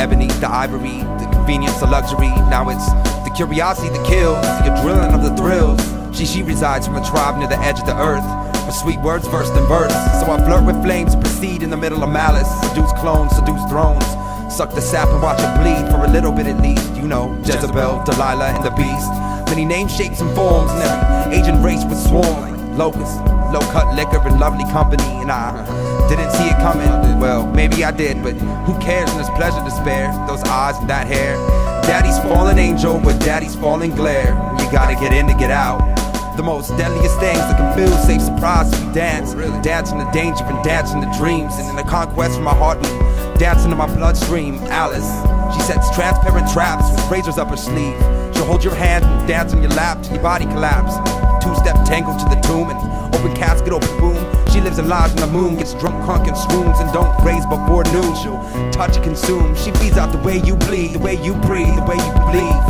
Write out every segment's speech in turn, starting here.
ebony, the ivory, the convenience, the luxury. Now it's the curiosity that kills, the adrenaline of the thrills. She resides from a tribe near the edge of the earth. Her sweet words versed in verse. So I flirt with flames and proceed in the middle of malice. Seduce clones, seduce thrones. Suck the sap and watch it bleed for a little bit at least. You know, Jezebel, Delilah, and the beast. Many names, shapes, and forms, and every age and race would swarm like locusts. Low-cut liquor and lovely company, and I didn't see it coming. Well, maybe I did, but who cares when there's pleasure to spare? Those eyes and that hair. Daddy's fallen angel with daddy's fallen glare. You gotta get in to get out. The most deadliest things that can feel safe surprise as we dance. Dancing the danger and dancing the dreams. And in the conquest from my heart, we dance into my bloodstream. Alice, she sets transparent traps with razors up her sleeve. She'll hold your hand and dance on your lap till your body collapse. Two-step tangle to the tomb and open casket, open boom. She lives and lies in the moon, gets drunk, crunk, and swoons, and don't raise before noon. She'll touch and consume. She feeds out the way you bleed, the way you breathe, the way you believe.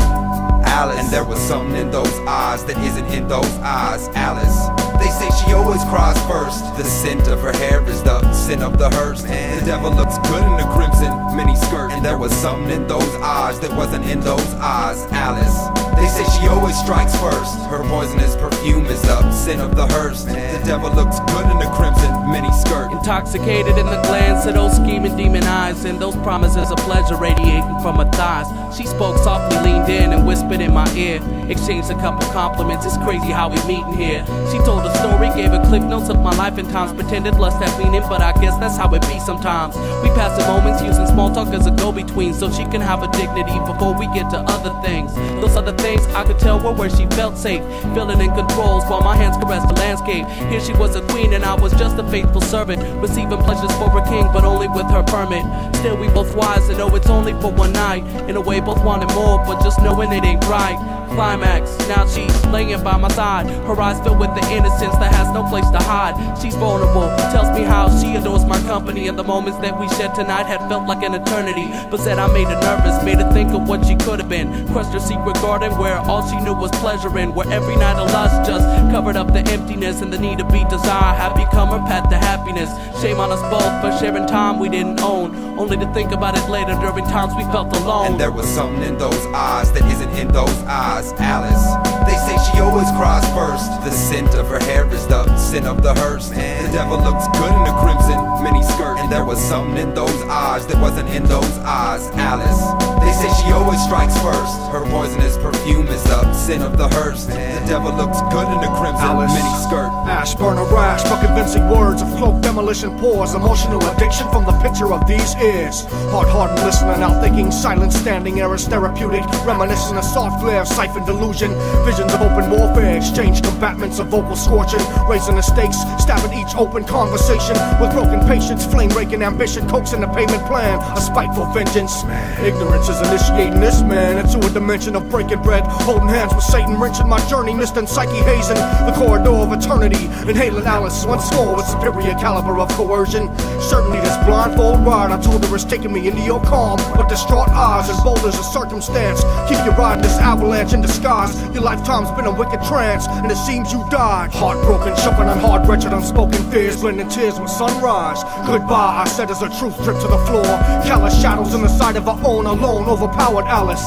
Alice. And there was something in those eyes that isn't in those eyes. Alice. They say she always cries first. The scent of her hair is the sin of the hearse. The devil looks good in the crimson miniskirt. And there was something in those eyes that wasn't in those eyes. Alice. They say she always strikes first. Her poisonous perfume is the sin of the hearse. The devil looks good in the crimson miniskirt. Intoxicated in the glance of those scheming demon eyes, and those promises of pleasure radiating from her thighs. She spoke softly, leaned in and whispered in my ear. Exchanged a couple compliments, it's crazy how we meeting here. She told a story, gave her cliff notes of my life and times. Pretended lust had meaning, but I guess that's how it be sometimes. We pass the moments using small talk as a go-between, so she can have a dignity before we get to other things. Those other things I could tell were where she felt safe, feeling in controls while my hands caressed the landscape. Here she was a queen and I was just a faithful servant, receiving pleasures for a king but only with her permit. Still we both wise and know it's only for one night. In a way both wanted more, but just knowing it ain't right. Climax, now she's laying by my side, her eyes filled with the innocence that has no place to hide. She's vulnerable, tells me how she adores my company, and the moments that we shared tonight had felt like an eternity. But said I made her nervous, made her think of what she could have been. Crushed her secret garden where all she knew was pleasure in, where every night of lust just covered up the emptiness, and the need to be desire had become her path to happiness. Shame on us both for sharing time we didn't own, only to think about it later during times we felt alone. And there was something in those eyes that isn't in those eyes. Alice. They say she always cries first. The scent of her hair is the sin of the hearse. The devil looks good in a crimson miniskirt. And there was something in those eyes that wasn't in those eyes. Alice. They say she always strikes first. Her poisonous perfume is the sin of the hearse. The devil looks good in a crimson miniskirt. Ash burner rash for convincing words of cloak demolition pours. Emotional addiction from the picture of these ears. Hard-hardened listening out thinking silent standing errors therapeutic. Reminiscing of soft glare, siphon delusion. Visions of open warfare, exchange combatments of vocal scorching. Raising the stakes, stabbing each open conversation. With broken patience, flame-raking ambition. Coaxing the payment plan, a spiteful vengeance. Ignorance is initiating this man into a dimension of breaking bread. Holding hands with Satan, wrenching my journey. Misting psyche hazing the corridor of eternity. Inhaling Alice once more with superior caliber of coercion. Certainly this blindfold ride I told her is taking me into your calm, but distraught eyes and boulders of circumstance keep you riding this avalanche in disguise. Your lifetime's been a wicked trance, and it seems you died. Heartbroken, choking on hard, wretched, unspoken fears, blending tears with sunrise. Goodbye, I said as a truth dripped to the floor. Callous shadows in the sight of her own, alone, overpowered Alice.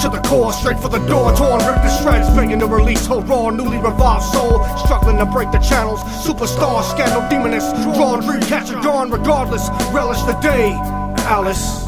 To the core, straight for the door, torn, ripped to shreds, begging to release her raw, newly revived soul. Struggling to break the channels, superstar, scandal, demoness. Drawn, dream, catch a dawn, regardless, relish the day, Alice.